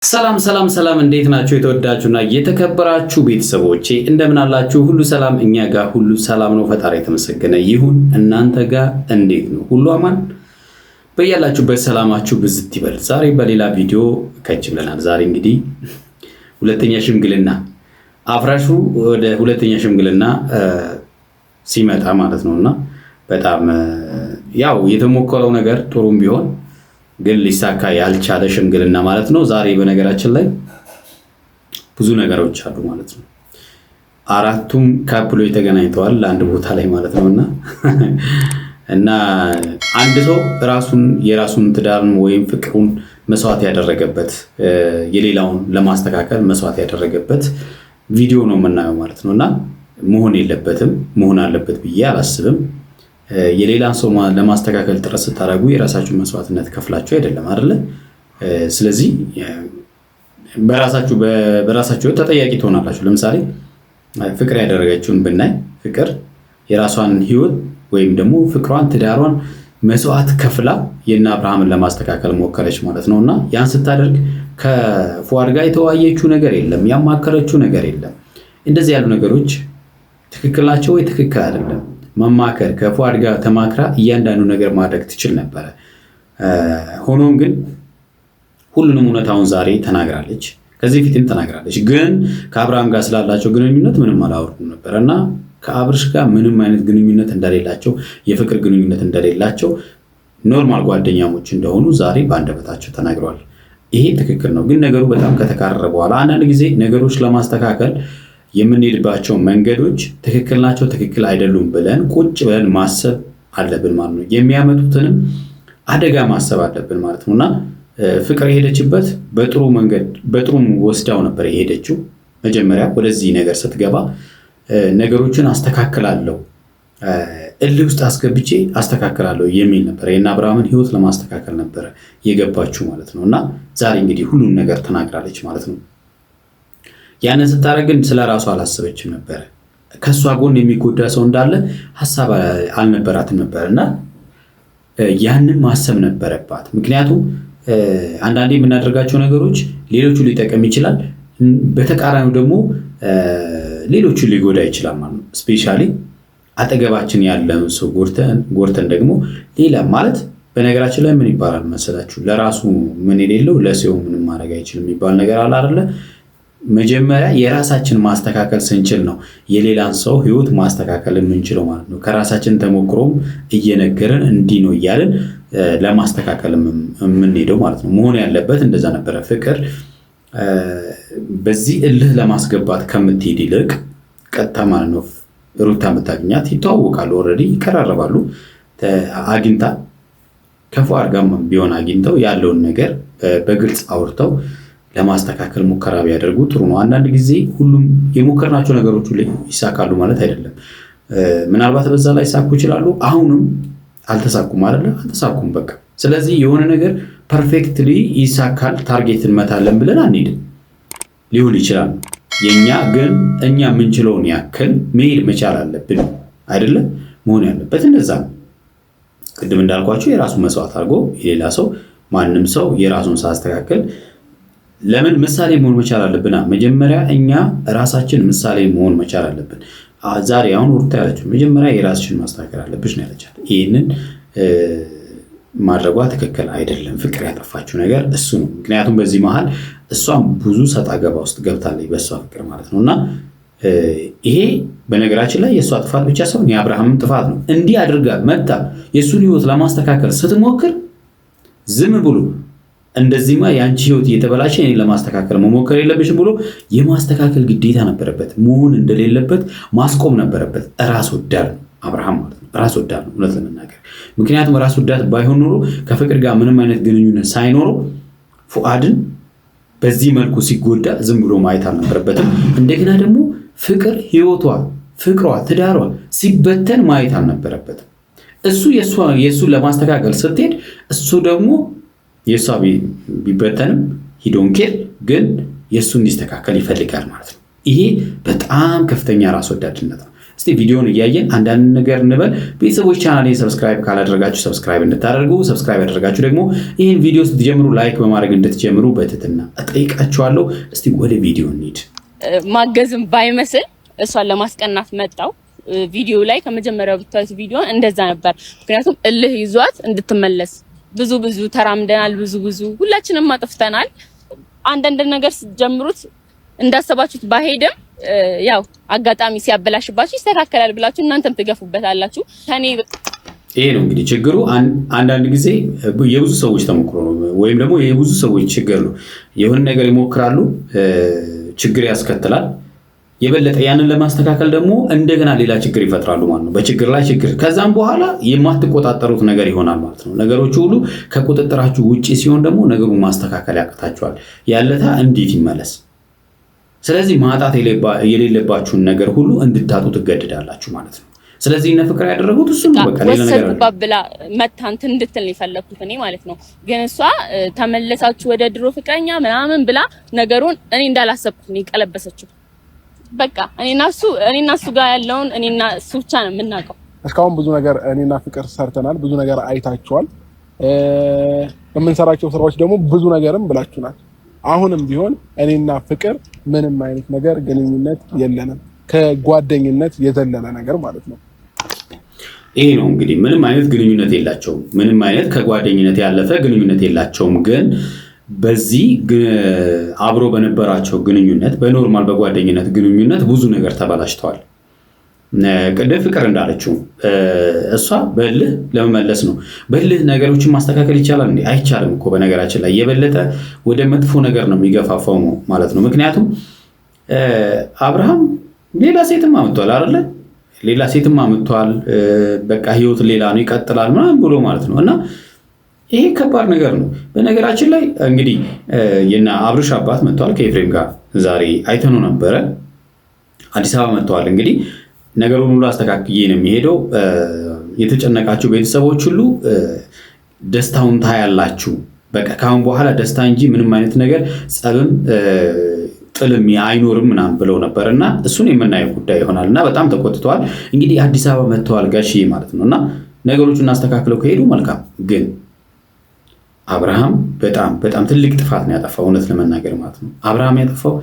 ሰላም ሰላም ሰላም እንዴት ናችሁ? የተወዳችሁና የተከበራችሁ ቤተሰቦቼ እንደምን አላችሁ? ሁሉ ሰላም፣ እኛ ጋር ሁሉ ሰላም ነው። ፈጣሪ የተመሰገነ ይሁን። እናንተ ጋር እንዴት ነው? ሁሉ አማን? በያላችሁበት ሰላማችሁ ብዝት ይበል። ዛሬ በሌላ ቪዲዮ ከች ብለናል። ዛሬ እንግዲህ ሁለተኛ ሽምግልና አፍራሹ ወደ ሁለተኛ ሽምግልና ሲመጣ ማለት ነውና በጣም ያው የተሞከረው ነገር ጥሩም ቢሆን ግን ሊሳካ ያልቻለ ሽምግልና ማለት ነው። ዛሬ በነገራችን ላይ ብዙ ነገሮች አሉ ማለት ነው። አራቱም ካፕሎች ተገናኝተዋል አንድ ቦታ ላይ ማለት ነውና እና አንድ ሰው የራሱን ትዳርን ወይም ፍቅሩን መስዋዕት ያደረገበት የሌላውን ለማስተካከል መስዋዕት ያደረገበት ቪዲዮ ነው የምናየው ማለት ነውና መሆን አለበት ብዬ አላስብም። የሌላን ሰው ለማስተካከል ጥረት ስታደርጉ የራሳችሁን መስዋዕትነት ከፍላችሁ አይደለም አይደለ? ስለዚህ በራሳችሁ ተጠያቂ ትሆናላችሁ። ለምሳሌ ፍቅር ያደረገችውን ብናይ ፍቅር የራሷን ሕይወት ወይም ደግሞ ፍቅሯን ትዳሯን መስዋዕት ከፍላ የእነ አብርሃምን ለማስተካከል ሞከረች ማለት ነውና ያን ስታደርግ ከፉአድ ጋር የተወያየችው ነገር የለም፣ ያማከረችው ነገር የለም። እንደዚህ ያሉ ነገሮች ትክክል ናቸው ወይ? ትክክል አይደለም። መማከር ከፉአድ ጋር ተማክራ እያንዳንዱ ነገር ማድረግ ትችል ነበረ። ሆኖም ግን ሁሉንም እውነታውን ዛሬ ተናግራለች፣ ከዚህ ፊትም ተናግራለች። ግን ከአብርሃም ጋር ስላላቸው ግንኙነት ምንም አላወሩም ነበር እና ከአብርሽ ጋር ምንም አይነት ግንኙነት እንደሌላቸው፣ የፍቅር ግንኙነት እንደሌላቸው፣ ኖርማል ጓደኛሞች እንደሆኑ ዛሬ በአንደበታቸው ተናግረዋል። ይሄ ትክክል ነው። ግን ነገሩ በጣም ከተካረረ በኋላ አንዳንድ ጊዜ ነገሮች ለማስተካከል የምንሄድባቸው መንገዶች ትክክል ናቸው፣ ትክክል አይደሉም ብለን ቁጭ ብለን ማሰብ አለብን ማለት ነው። የሚያመጡትንም አደጋ ማሰብ አለብን ማለት ነውና ፍቅር የሄደችበት በጥሩ መንገድ በጥሩም ወስዳው ነበር የሄደችው። መጀመሪያ ወደዚህ ነገር ስትገባ ነገሮችን አስተካክላለሁ፣ እልህ ውስጥ አስገብቼ አስተካክላለሁ የሚል ነበር። የእነ አብርሃምን ሕይወት ለማስተካከል ነበረ የገባችው ማለት ነው። እና ዛሬ እንግዲህ ሁሉን ነገር ተናግራለች ማለት ነው። ያንን ስታደርግን ስለ ራሱ አላሰበችም ነበር። ከእሷ ጎን የሚጎዳ ሰው እንዳለ ሀሳብ አልነበራትም ነበር እና ያንን ማሰብ ነበረባት። ምክንያቱም አንዳንዴ የምናደርጋቸው ነገሮች ሌሎቹን ሊጠቀም ይችላል፣ በተቃራኒው ደግሞ ሌሎቹን ሊጎዳ ይችላል ማለት ነው። ስፔሻሊ አጠገባችን ያለን ሰው ጎርተን ደግሞ ሌላ ማለት በነገራችን ላይ ምን ይባላል መሰላችሁ? ለራሱ ምን የሌለው ለሰው ምንም ማድረግ አይችልም የሚባል ነገር አለ አይደለ? መጀመሪያ የራሳችን ማስተካከል ስንችል ነው የሌላን ሰው ሕይወት ማስተካከል የምንችለው ማለት ነው። ከራሳችን ተሞክሮም እየነገረን እንዲህ ነው እያልን ለማስተካከል የምንሄደው ማለት ነው። መሆን ያለበት እንደዛ ነበረ። ፍቅር በዚህ እልህ ለማስገባት ከምትሄድ ይልቅ ቀጥታ ማለት ነው ሩታ የምታገኛት ይተዋወቃሉ፣ ኦልሬዲ ይቀራረባሉ። አግኝታ ከፉአድ ጋር ቢሆን አግኝተው ያለውን ነገር በግልጽ አውርተው ለማስተካከል ሙከራ ቢያደርጉ ጥሩ ነው። አንዳንድ ጊዜ ሁሉም የሞከርናቸው ነገሮች ሁሉ ይሳካሉ ማለት አይደለም። ምናልባት በዛ ላይ ይሳኩ ይችላሉ። አሁንም አልተሳኩም አይደለ? አልተሳኩም በቃ። ስለዚህ የሆነ ነገር ፐርፌክትሊ ይሳካል ታርጌት እንመታለን ብለን አንሄድም። ሊሆን ይችላል ግን እኛ የምንችለውን ያክል መሄድ መቻል አለብን አይደለ? መሆን ያለበት እንደዛ ነው። ቅድም እንዳልኳቸው የራሱ መስዋዕት አድርጎ የሌላ ሰው ማንም ሰው የራሱን ሳያስተካከል ለምን ምሳሌ መሆን መቻል አለብን? መጀመሪያ እኛ ራሳችን ምሳሌ መሆን መቻል አለብን። ዛሬ አሁን ሩታ ያለችው መጀመሪያ የራስሽን ማስተካከል አለብሽ ነው ያለቻት። ይህንን ማድረጓ ትክክል አይደለም። ፍቅር ያጠፋችው ነገር እሱ ነው። ምክንያቱም በዚህ መሀል እሷም ብዙ ሰጣ ገባ ውስጥ ገብታለች በእሷ ፍቅር ማለት ነው። እና ይሄ በነገራችን ላይ የእሷ ጥፋት ብቻ ሳይሆን የአብርሃምም ጥፋት ነው። እንዲህ አድርጋ መጣ የእሱን ሕይወት ለማስተካከል ስትሞክር ዝም ብሎ እንደዚህማ የአንቺ ሕይወት እየተበላሸ እኔን ለማስተካከል መሞከር የለብሽም ብሎ የማስተካከል ግዴታ ነበረበት። መሆን እንደሌለበት ማስቆም ነበረበት። ራስ ወዳድ ነው አብርሃም ማለት ነው። ራስ ወዳድ ነው እውነት ለመናገር። ምክንያቱም ራስ ወዳድ ባይሆን ኖሮ ከፍቅር ጋር ምንም አይነት ግንኙነት ሳይኖረው ፉአድን በዚህ መልኩ ሲጎዳ ዝም ብሎ ማየት አልነበረበትም። እንደገና ደግሞ ፍቅር ሕይወቷ፣ ፍቅሯ፣ ትዳሯ ሲበተን ማየት አልነበረበትም። እሱ የእሱን ለማስተካከል ስትሄድ እሱ ደግሞ የእሷ ቢበተንም ሂዶን ኬር ግን የእሱ እንዲስተካከል ይፈልጋል ማለት ነው። ይሄ በጣም ከፍተኛ ራስ ወዳድነት ነው። እስቲ ቪዲዮውን እያየን አንዳንድ ነገር እንበል። ቤተሰቦች ቻናሌን ሰብስክራይብ ካላደረጋችሁ ሰብስክራይብ እንድታደርጉ፣ ሰብስክራይብ ያደረጋችሁ ደግሞ ይህን ቪዲዮ ስትጀምሩ ላይክ በማድረግ እንድትጀምሩ በትህትና እጠይቃችኋለሁ። እስቲ ወደ ቪዲዮ እንሂድ። ማገዝም ባይመስል እሷን ለማስቀናት መጣው። ቪዲዮ ላይ ከመጀመሪያው ብታዩት ቪዲዮ እንደዛ ነበር። ምክንያቱም እልህ ይዟት እንድትመለስ ብዙ ተራምደናል፣ ብዙ ሁላችንም አጥፍተናል። አንዳንድ ነገር ስትጀምሩት እንዳሰባችሁት ባይሄድም ያው አጋጣሚ ሲያበላሽባችሁ ይስተካከላል ብላችሁ እናንተም ትገፉበታላችሁ። ይሄ ነው እንግዲህ ችግሩ። አንዳንድ ጊዜ የብዙ ሰዎች ተሞክሮ ነው ወይም ደግሞ የብዙ ሰዎች ችግር ነው። የሆነ ነገር ይሞክራሉ፣ ችግር ያስከትላል። የበለጠ ያንን ለማስተካከል ደግሞ እንደገና ሌላ ችግር ይፈጥራሉ ማለት ነው። በችግር ላይ ችግር፣ ከዛም በኋላ የማትቆጣጠሩት ነገር ይሆናል ማለት ነው። ነገሮች ሁሉ ከቁጥጥራችሁ ውጪ ሲሆን ደግሞ ነገሩን ማስተካከል ያቅታችኋል። ያለታ እንዴት ይመለስ? ስለዚህ ማጣት የሌለባችሁን ነገር ሁሉ እንድታጡ ትገደዳላችሁ ማለት ነው። ስለዚህ እነ ፍቅር ያደረጉት እሱ ነው። በቃ ሌላ ነገር ወሰድኩባብላ መታንት እንድትል ነው የፈለኩት እኔ ማለት ነው። ግን እሷ ተመለሳችሁ ወደ ድሮ ፍቅረኛ ምናምን ብላ ነገሩን እኔ እንዳላሰብኩት ነው የቀለበሰችው። በቃ እኔና እሱ ጋር ያለውን እኔና እሱ ብቻ ነው የምናውቀው። እስካሁን ብዙ ነገር እኔና ፍቅር ሰርተናል። ብዙ ነገር አይታችኋል። የምንሰራቸው ስራዎች ደግሞ ብዙ ነገርም ብላችሁናል። አሁንም ቢሆን እኔና ፍቅር ምንም አይነት ነገር ግንኙነት የለንም፣ ከጓደኝነት የዘለለ ነገር ማለት ነው። ይሄ ነው እንግዲህ ምንም አይነት ግንኙነት የላቸውም። ምንም አይነት ከጓደኝነት ያለፈ ግንኙነት የላቸውም። ግን በዚህ አብሮ በነበራቸው ግንኙነት በኖርማል በጓደኝነት ግንኙነት ብዙ ነገር ተበላሽተዋል። ቅድም ፍቅር እንዳለችው እሷ በእልህ ለመመለስ ነው። በእልህ ነገሮችን ማስተካከል ይቻላል እንዴ? አይቻልም እኮ። በነገራችን ላይ የበለጠ ወደ መጥፎ ነገር ነው የሚገፋፋው ማለት ነው። ምክንያቱም አብርሃም ሌላ ሴትም አምጥቷል አይደለ? ሌላ ሴትም አምጥቷል። በቃ ህይወት ሌላ ነው ይቀጥላል ምናምን ብሎ ማለት ነው። እና ይሄ ከባድ ነገር ነው። በነገራችን ላይ እንግዲህ የና አብርሽ አባት መጥቷል ከኤፍሬም ጋር ዛሬ አይተነው ነበረ። አዲስ አበባ መጥተዋል። እንግዲህ ነገሩን ሁሉ አስተካክዬ ነው የሚሄደው። የተጨነቃችሁ ቤተሰቦች ሁሉ ደስታውን ታያላችሁ። በቃ ካሁን በኋላ ደስታ እንጂ ምንም አይነት ነገር ጸብም ጥልም አይኖርም ምናምን ብለው ነበር እና እሱን የምናየው ጉዳይ ይሆናል። እና በጣም ተቆጥተዋል። እንግዲህ አዲስ አበባ መጥተዋል ጋሽዬ ማለት ነው። እና ነገሮችን እናስተካክለው ከሄዱ መልካም። ግን አብርሃም በጣም ትልቅ ጥፋት ነው ያጠፋው፣ እውነት ለመናገር ማለት ነው። አብርሃም ያጠፋው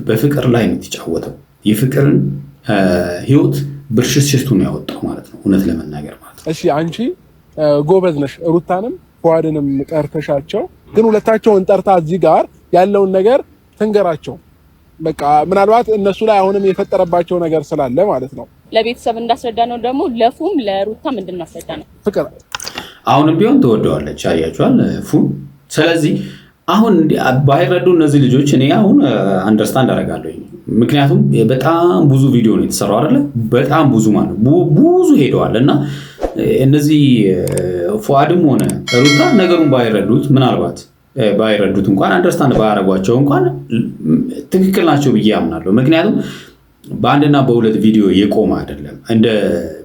በፍቅር ላይ ነው የተጫወተው። የፍቅርን ህይወት ብርሽሽቱ ነው ያወጣው ማለት ነው፣ እውነት ለመናገር ማለት ነው። እሺ አንቺ ጎበዝ ነሽ፣ ሩታንም ፏድንም ጠርተሻቸው፣ ግን ሁለታቸውን ጠርታ እዚህ ጋር ያለውን ነገር ትንገራቸው። በቃ ምናልባት እነሱ ላይ አሁንም የፈጠረባቸው ነገር ስላለ ማለት ነው። ለቤተሰብ እንዳስረዳ ነው ደግሞ ለፉም ለሩታ ምንድነው አስረዳ ነው። ፍቅር አሁንም ቢሆን ተወደዋለች፣ አያችኋል ፉም። ስለዚህ አሁን ባይረዱ እነዚህ ልጆች እኔ አሁን አንደርስታንድ አደርጋለሁ። ምክንያቱም በጣም ብዙ ቪዲዮ ነው የተሰራው አይደለ? በጣም ብዙ ማለት ብዙ ሄደዋል። እና እነዚህ ፉአድም ሆነ ሩታ ነገሩን ባይረዱት ምናልባት ባይረዱት እንኳን አንደርስታንድ ባያረጓቸው እንኳን ትክክል ናቸው ብዬ አምናለሁ። ምክንያቱም በአንድና በሁለት ቪዲዮ የቆመ አይደለም።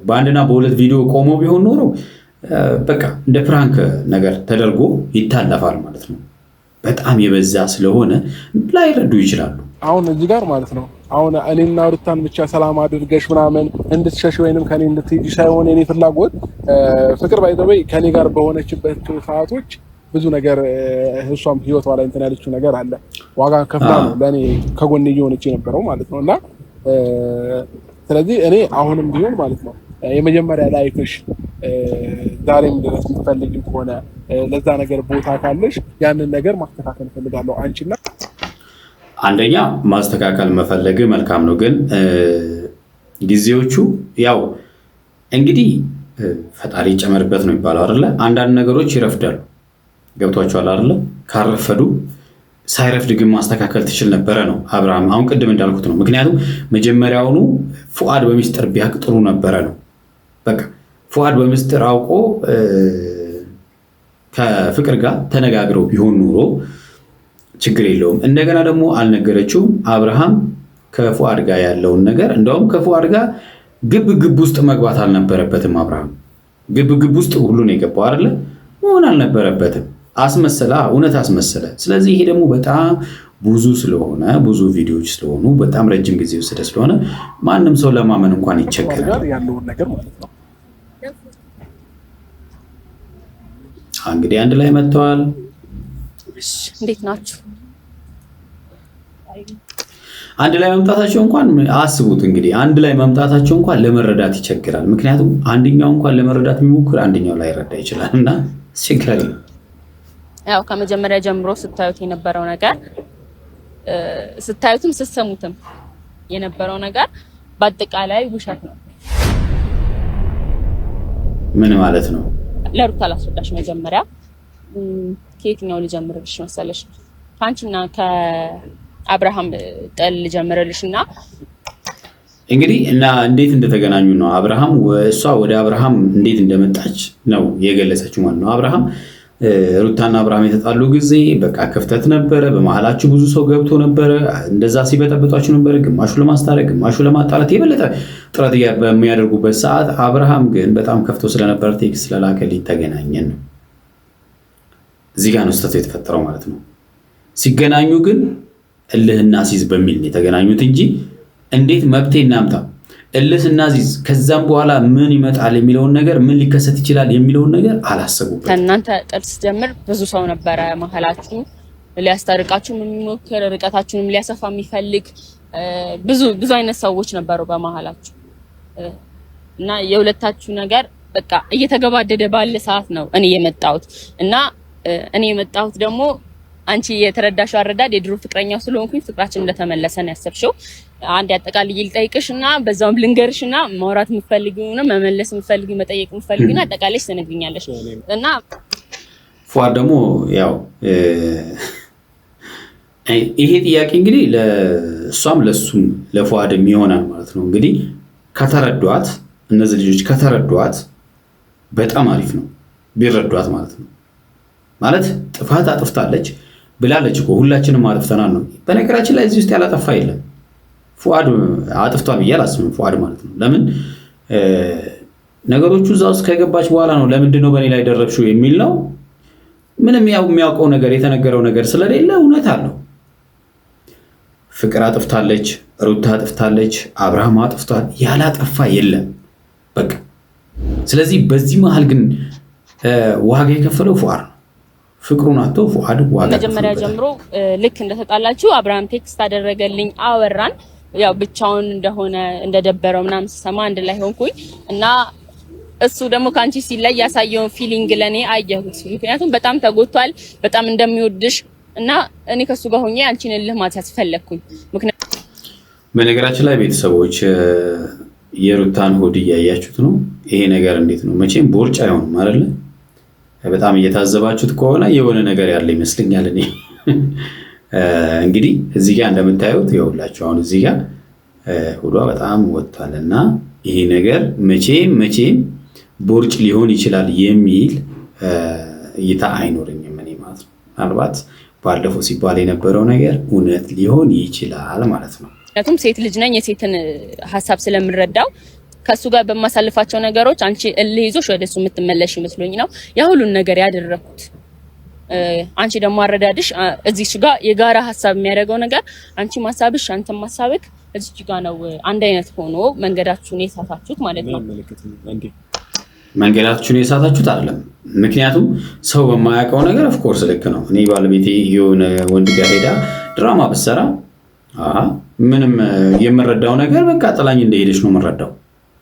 በአንድና በሁለት ቪዲዮ ቆሞ ቢሆን ኖሮ በቃ እንደ ፕራንክ ነገር ተደርጎ ይታለፋል ማለት ነው። በጣም የበዛ ስለሆነ ላይረዱ ይችላሉ። አሁን እዚህ ጋር ማለት ነው አሁን እኔና ሩታን ብቻ ሰላም አድርገሽ ምናምን እንድትሸሽ ወይንም ከኔ እንድትሄጂ ሳይሆን የኔ ፍላጎት ፍቅር ባይተበይ ከኔ ጋር በሆነችበት ሰዓቶች ብዙ ነገር እሷም ህይወቷ ላይ እንትን ያለችው ነገር አለ። ዋጋ ከፍላ ነው ለኔ ከጎን እየሆነች የነበረው ማለት ነው። እና ስለዚህ እኔ አሁንም ቢሆን ማለት ነው የመጀመሪያ ላይፍሽ ዛሬም ድረስ የምትፈልጊው ከሆነ ለዛ ነገር ቦታ ካለሽ ያንን ነገር ማስተካከል ፈልጋለሁ። አንቺና አንደኛ ማስተካከል መፈለግ መልካም ነው፣ ግን ጊዜዎቹ ያው እንግዲህ ፈጣሪ ጨመርበት ነው የሚባለው አይደለ? አንዳንድ ነገሮች ይረፍዳሉ። ገብቷቸዋል አይደለ? ካረፈዱ ሳይረፍድ ግን ማስተካከል ትችል ነበረ ነው አብርሃም። አሁን ቅድም እንዳልኩት ነው። ምክንያቱም መጀመሪያውኑ ፉአድ በሚስጥር ቢያቅ ጥሩ ነበረ ነው። በቃ ፉአድ በሚስጥር አውቆ ከፍቅር ጋር ተነጋግረው ቢሆን ኑሮ ችግር የለውም። እንደገና ደግሞ አልነገረችውም። አብርሃም ከፉአድ ጋር ያለውን ነገር እንደውም ከፉአድ ጋር ግብ ውስጥ መግባት አልነበረበትም። አብርሃም ግብ ውስጥ ሁሉ ነው የገባው አይደለ? መሆን አልነበረበትም። አስመሰለ፣ እውነት አስመሰለ። ስለዚህ ይሄ ደግሞ በጣም ብዙ ስለሆነ ብዙ ቪዲዮዎች ስለሆኑ በጣም ረጅም ጊዜ ወሰደ ስለሆነ ማንም ሰው ለማመን እንኳን ይቸገራል ያለውን ነገር ማለት ነው። እንግዲህ አንድ ላይ መጥተዋል። እንዴት ናችሁ? አንድ ላይ መምጣታቸው እንኳን አስቡት እንግዲህ አንድ ላይ መምጣታቸው እንኳን ለመረዳት ይቸግራል። ምክንያቱም አንደኛው እንኳን ለመረዳት የሚሞክር አንደኛው ላይ ረዳ ይችላል እና አስቸጋሪ ነው። ያው ከመጀመሪያ ጀምሮ ስታዩት የነበረው ነገር ስታዩትም ስትሰሙትም የነበረው ነገር በአጠቃላይ ውሸት ነው። ምን ማለት ነው? ለሩታ ላስረዳሽ። መጀመሪያ ከየትኛው ልጀምርልሽ መሰለሽ? ከአንቺና ከአብርሃም ጥል ልጀምርልሽና እንግዲህ እና እንዴት እንደተገናኙ ነው። አብርሃም እሷ ወደ አብርሃም እንዴት እንደመጣች ነው የገለጸችው ማለት ነው። አብርሃም ሩታና አብርሃም የተጣሉ ጊዜ በቃ ክፍተት ነበረ፣ በመሃላችሁ ብዙ ሰው ገብቶ ነበረ። እንደዛ ሲበጠብጧችሁ ነበረ፣ ግማሹ ለማስታረቅ ግማሹ ለማጣላት የበለጠ ጥረት በሚያደርጉበት ሰዓት አብርሃም ግን በጣም ከፍቶ ስለነበረ ቴክስት ስለላከልኝ ተገናኘን ነው። እዚህ ጋር ነው ስህተቱ የተፈጠረው ማለት ነው። ሲገናኙ ግን እልህና ሲዝ በሚል ነው የተገናኙት እንጂ እንዴት መብቴ እናምጣ እልህ እናዚዝ ከዛም በኋላ ምን ይመጣል የሚለውን ነገር ምን ሊከሰት ይችላል የሚለውን ነገር አላሰቡበት። ከእናንተ ጥል ስትጀምር ብዙ ሰው ነበረ መሀላችሁ ሊያስታርቃችሁ የሚሞክር ርቀታችሁንም ሊያሰፋ የሚፈልግ ብዙ አይነት ሰዎች ነበሩ በመሀላችሁ እና የሁለታችሁ ነገር በቃ እየተገባደደ ባለ ሰዓት ነው እኔ የመጣሁት እና እኔ የመጣሁት ደግሞ አንቺ የተረዳሽው አረዳድ የድሮ ፍቅረኛው ስለሆንኩኝ ፍቅራችን እንደተመለሰ ነው ያሰብሽው። አንድ ያጠቃልዬ ልጠይቅሽና በዛውም ልንገርሽና ማውራት የምትፈልጊውና መመለስ የምትፈልጊው መጠየቅ የምትፈልጊውና አጠቃላይሽ ትነግሪኛለሽ እና ፏድ ደግሞ ያው ይሄ ጥያቄ እንግዲህ ለሷም ለሱም ለፏድም ይሆናል ማለት ነው። እንግዲህ ከተረዷት እነዚህ ልጆች ከተረዷት በጣም አሪፍ ነው ቢረዷት ማለት ነው። ማለት ጥፋት አጥፍታለች ብላለች እኮ ሁላችንም አጥፍተናል ነው። በነገራችን ላይ እዚህ ውስጥ ያላጠፋ የለም። ፉአድ አጥፍቷል ብዬ አላስብም። ፉአድ ማለት ነው ለምን ነገሮቹ እዛ ውስጥ ከገባች በኋላ ነው ለምንድን ነው በእኔ ላይ ደረብሽው የሚል ነው። ምንም የሚያውቀው ነገር የተነገረው ነገር ስለሌለ እውነት አለው። ፍቅር አጥፍታለች፣ ሩታ አጥፍታለች፣ አብርሃም አጥፍቷል። ያላጠፋ የለም በቃ። ስለዚህ በዚህ መሀል ግን ዋጋ የከፈለው ፉአድ ነው። ፍቅሩን አጥቶ ፉአድ ዋጋ መጀመሪያ ጀምሮ ልክ እንደተጣላችሁ አብርሃም ቴክስት አደረገልኝ፣ አወራን። ያው ብቻውን እንደሆነ እንደደበረው ምናምን ሰማ አንድ ላይ ሆንኩኝ እና እሱ ደግሞ ካንቺ ሲለይ ያሳየውን ፊሊንግ ለኔ አየሁት። ምክንያቱም በጣም ተጎቷል፣ በጣም እንደሚወድሽ እና እኔ ከሱ ጋር ሆኜ አንቺን ልህ ማጥፋት ፈለኩኝ። ምክንያቱም በነገራችን ላይ ቤተሰቦች የሩታን ሆድ እያያችሁት ነው። ይሄ ነገር እንዴት ነው? መቼም ቦርጭ አይሆንም አይደለ? በጣም እየታዘባችሁት ከሆነ የሆነ ነገር ያለ ይመስለኛል። እኔ እንግዲህ እዚህ ጋር እንደምታዩት ይኸውላችሁ አሁን እዚህ ጋር ሆዷ በጣም ወጥቷልና ይሄ ነገር መቼም ቦርጭ ሊሆን ይችላል የሚል እይታ አይኖርኝም እኔ ማለት ነው። ምናልባት ባለፈው ሲባል የነበረው ነገር እውነት ሊሆን ይችላል ማለት ነው። ምክንያቱም ሴት ልጅ ነኝ፣ የሴትን ሀሳብ ስለምረዳው ከሱ ጋር በማሳልፋቸው ነገሮች አንቺ እልህ ይዞሽ ወደሱ የምትመለሽ ይመስሎኝ ነው ያ ሁሉን ነገር ያደረኩት። አንቺ ደግሞ አረዳድሽ እዚህ ጋር የጋራ ሀሳብ የሚያደርገው ነገር አንቺ ማሳብሽ አንተም ማሳብክ እዚህ ጋር ነው አንድ አይነት ሆኖ መንገዳችሁን የሳታችሁት ማለት ነው። መንገዳችሁን የሳታችሁት አይደለም። ምክንያቱም ሰው በማያውቀው ነገር ኦፍ ኮርስ ልክ ነው። እኔ ባለቤቴ የሆነ ወንድ ጋር ሄዳ ድራማ ብትሰራ ምንም የምረዳው ነገር በቃ ጥላኝ እንደሄደች ነው የምረዳው።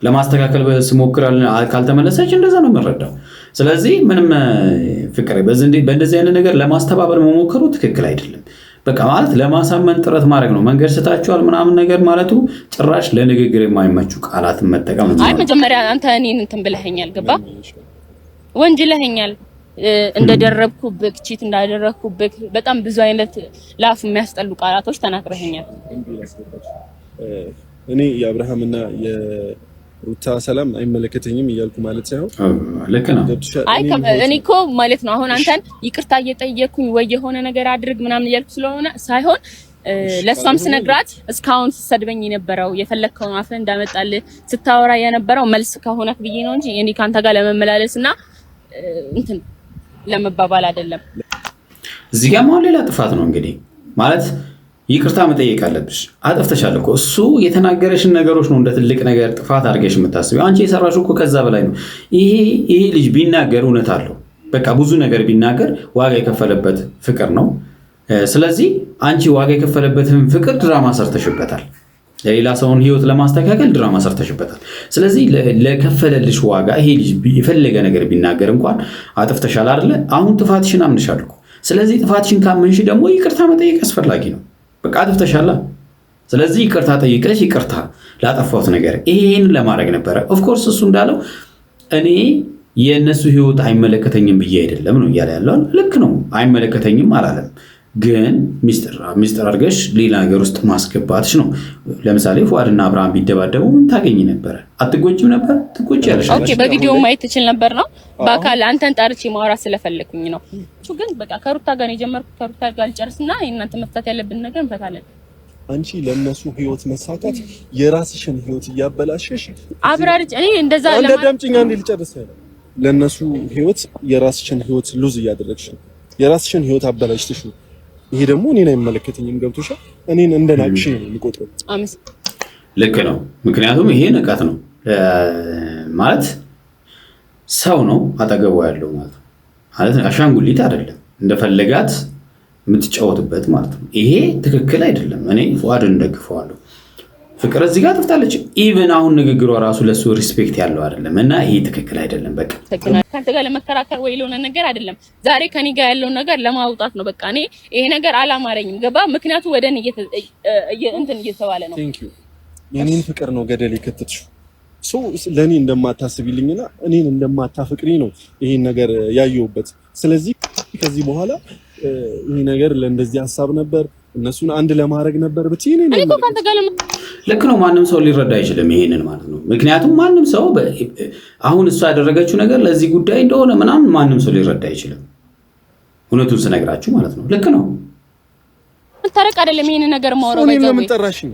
ለማስተካከል ስሞክር ካልተመለሰች እንደዛ ነው የምረዳው። ስለዚህ ምንም ፍቅር በእንደዚህ አይነት ነገር ለማስተባበር መሞከሩ ትክክል አይደለም። በቃ ማለት ለማሳመን ጥረት ማድረግ ነው። መንገድ ስታችኋል ምናምን ነገር ማለቱ ጭራሽ ለንግግር የማይመቹ ቃላትን መጠቀም ነው። አይ መጀመሪያ አንተ እኔን እንትን ብለኸኛል፣ ገባ ወንጅለኸኛል፣ እንደደረብኩብክ ቺት እንዳደረግኩብክ በጣም ብዙ አይነት ላፍ የሚያስጠሉ ቃላቶች ተናግረኸኛል። እኔ የአብርሃምና የሩታ ሰላም አይመለከተኝም እያልኩ ማለት ሳይሆን ልክ ነው። አይ እኔ እኮ ማለት ነው አሁን አንተን ይቅርታ እየጠየኩኝ ወይ የሆነ ነገር አድርግ ምናምን እያልኩ ስለሆነ ሳይሆን ለሷም ስነግራት እስካሁን ሲሰድበኝ የነበረው የፈለከውን አፍን እንዳመጣል ስታወራ የነበረው መልስ ከሆነክ ብዬ ነው እንጂ እኔ ካንተ ጋር ለመመላለስና እንትን ለመባባል አይደለም። እዚህ ጋር ማለት ሌላ ጥፋት ነው እንግዲህ ማለት ይቅርታ መጠየቅ አለብሽ። አጥፍተሻል እኮ እሱ የተናገረሽን ነገሮች ነው እንደ ትልቅ ነገር ጥፋት አድርገሽ የምታስቢው። አንቺ የሰራሽው እኮ ከዛ በላይ ነው። ይሄ ልጅ ቢናገር እውነት አለው። በቃ ብዙ ነገር ቢናገር ዋጋ የከፈለበት ፍቅር ነው። ስለዚህ አንቺ ዋጋ የከፈለበትን ፍቅር ድራማ ሰርተሽበታል። ለሌላ ሰውን ህይወት ለማስተካከል ድራማ ሰርተሽበታል። ስለዚህ ለከፈለልሽ ዋጋ ይሄ ልጅ የፈለገ ነገር ቢናገር እንኳን አጥፍተሻል አይደለ? አሁን ጥፋትሽን አምንሻል እኮ። ስለዚህ ጥፋትሽን ካመንሽ ደግሞ ይቅርታ መጠየቅ አስፈላጊ ነው። በቃ አጥፍተሻል። ስለዚህ ይቅርታ ጠይቀሽ ይቅርታ ላጠፋሁት ነገር ይሄን ለማድረግ ነበረ። ኦፍኮርስ እሱ እንዳለው እኔ የእነሱ ህይወት አይመለከተኝም ብዬ አይደለም ነው እያለ ያለው። ልክ ነው፣ አይመለከተኝም አላለም። ግን ሚስጥር አድርገሽ ሌላ ነገር ውስጥ ማስገባትሽ ነው። ለምሳሌ ፉአድና አብርሃም ቢደባደቡ ምን ታገኝ ነበረ? አትጎጂም ነበር? ትጎጂያለሽ። ኦኬ፣ በቪዲዮ ማየት ትችል ነበር ነው። በአካል አንተን ጠርቼ ማውራት ስለፈለኩኝ ነው። እሱ ግን በቃ ከሩታ ጋር የጀመርኩት ከሩታ ጋር ልጨርስና እናንተ መፍታት ያለብን ነገር እንፈታለን። አንቺ ለነሱ ህይወት መሳካት የራስሽን ህይወት እያበላሸሽ አብራርጭ። እኔ እንደዛ ለማዳምጪኝ አንዴ ልጨርስ። ለነሱ ህይወት የራስሽን ህይወት ሉዝ እያደረግሽ ነው። የራስሽን ህይወት አበላሽተሽ ነው። ይሄ ደግሞ እኔን አይመለከተኝም። ገብቶሻል? እኔን እንደናቅሽ ነው የሚቆጥረው። ልክ ነው። ምክንያቱም ይሄ ንቀት ነው ማለት ሰው ነው አጠገቡ ያለው ማለት አሻንጉሊት አይደለም፣ እንደፈለጋት የምትጫወትበት ማለት ነው። ይሄ ትክክል አይደለም። እኔ ፉአድን ደግፈዋለሁ። ፍቅር እዚህ ጋር ጥፍታለች። ኢቭን አሁን ንግግሯ ራሱ ለሱ ሪስፔክት ያለው አይደለም እና ይሄ ትክክል አይደለም። በቃ ከአንተ ጋር ለመከራከር ወይ ለሆነ ነገር አይደለም። ዛሬ ከኔ ጋር ያለውን ነገር ለማውጣት ነው። በቃ እኔ ይሄ ነገር አላማረኝም። ገባ? ምክንያቱ ወደ እኔ እየተባለ ነው። ቴንክ ዩ የኔን ፍቅር ነው ገደል የከተትሽው። ለእኔ እንደማታስቢልኝና እኔን እንደማታፍቅሪ ነው ይሄን ነገር ያየሁበት። ስለዚህ ከዚህ በኋላ ይሄ ነገር ለእንደዚህ ሀሳብ ነበር እነሱን አንድ ለማድረግ ነበር ብትይ እኔ ልክ ነው። ማንም ሰው ሊረዳ አይችልም ይሄንን ማለት ነው። ምክንያቱም ማንም ሰው አሁን እሷ ያደረገችው ነገር ለዚህ ጉዳይ እንደሆነ ምናምን ማንም ሰው ሊረዳ አይችልም። እውነቱን ስነግራችሁ ማለት ነው። ልክ ነው። ታረቅ አይደለም ይሄን ነገር ማውራው ባይዘው ለምን ጠራሽኝ?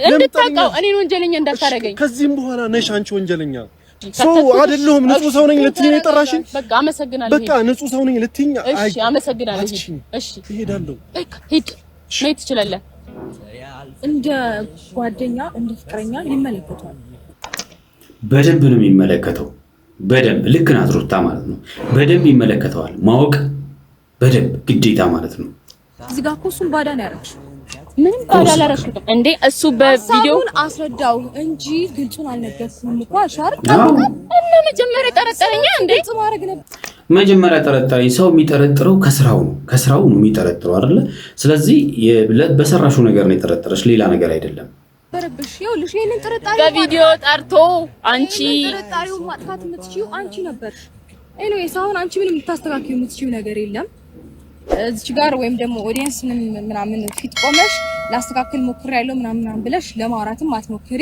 እንድታውቀው እኔን ወንጀለኛ እንዳታረገኝ። ከዚህም በኋላ ነሽ አንቺ ወንጀለኛ። ሰው አይደለሁም። ንጹህ ሰው ነኝ ልትይኝ የጠራሽኝ? በቃ አመሰግናለሁ። በቃ ንጹህ ሰው ነኝ ልትይኝ? እሺ አመሰግናለሁ። እሺ እሄዳለሁ። በቃ ሂድ። ነይ ትችላለህ። እንደ ጓደኛ እንደ ፍቅረኛ ይመለከቷል። በደንብ ነው የሚመለከተው። በደንብ ልክ ናት ሩታ ማለት ነው። በደንብ ይመለከተዋል። ማወቅ በደንብ ግዴታ ማለት ነው። እዚህ ጋር እኮ እሱን ባዳ ነው ያደረግሽው። ምንም ባዳ አላደረግሽም እንዴ? እሱ በቪዲዮውን አስረዳው እንጂ ግልጹን አልነገርኩም እኮ አሻር እና መጀመሪያ ጠረጠረኛ እንዴ? መጀመሪያ ጠረጠረኝ። ሰው የሚጠረጥረው ከስራው ነው የሚጠረጥረው አይደለ? ስለዚህ በሰራሽው ነገር ነው የጠረጠረሽ፣ ሌላ ነገር አይደለም። በረብሽ ይኸውልሽ፣ ይሄንን ጥርጣሬ በቪዲዮ ጠርቶ አንቺ ጥርጣሬውን ማጥፋት የምትችይው አንቺ ነበር። ኤኒዌይስ አሁን አንቺ ምንም ልታስተካክዪው የምትችይው ነገር የለም እዚህ ጋር ወይም ደግሞ ኦዲየንስ ምናምን ፊት ቆመሽ ላስተካክል ሞክሬያለሁ ምናምን ብለሽ ለማውራትም አትሞክሪ።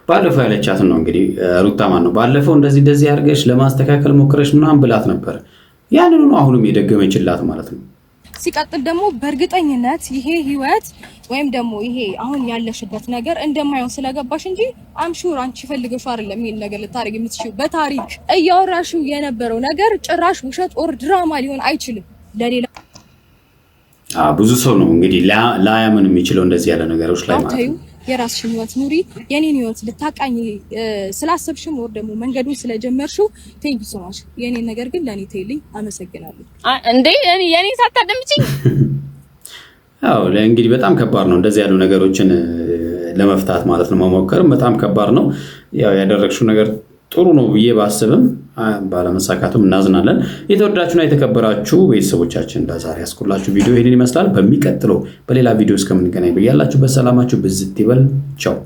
ባለፈው ያለቻትን ነው እንግዲህ ሩታ ማን ነው ባለፈው እንደዚህ አድርገሽ ለማስተካከል ሞክረሽ ምናምን ብላት ነበር። ያንኑ ነው አሁንም የደገመችላት ማለት ነው። ሲቀጥል ደግሞ በእርግጠኝነት ይሄ ህይወት ወይም ደግሞ ይሄ አሁን ያለሽበት ነገር እንደማይሆን ስለገባሽ እንጂ አምሹር አንቺ ፈልገሽው አይደለም ይሄን ነገር ልታረጊ የምትችይው። በታሪክ እያወራሽው የነበረው ነገር ጭራሽ ውሸት ኦር ድራማ ሊሆን አይችልም። ለሌላ ብዙ ሰው ነው እንግዲህ ላያምን የሚችለው እንደዚህ ያለ ነገሮች ላይ ማለት ነው። የራስሽን ህይወት ኑሪ። የኔን ህይወት ልታቃኝ ስላሰብሽም ወር ደግሞ መንገዱን ስለጀመርሽው ቴንክ ዩ ሶ ማች። የኔን ነገር ግን ለኔ ተይልኝ። አመሰግናለሁ። እንዴ የኔ ሳታደምጪኝ? አዎ እንግዲህ በጣም ከባድ ነው እንደዚህ ያሉ ነገሮችን ለመፍታት ማለት ነው። መሞከርም በጣም ከባድ ነው። ያው ያደረግሽው ነገር ጥሩ ነው ብዬ ባስብም ባለመሳካቱም እናዝናለን። የተወደዳችሁና የተከበራችሁ ቤተሰቦቻችን ለዛሬ ያስኩላችሁ ቪዲዮ ይሄንን ይመስላል። በሚቀጥለው በሌላ ቪዲዮ እስከምንገናኝ በያላችሁበት ሰላማችሁ ብዝት ይበል። ቻው።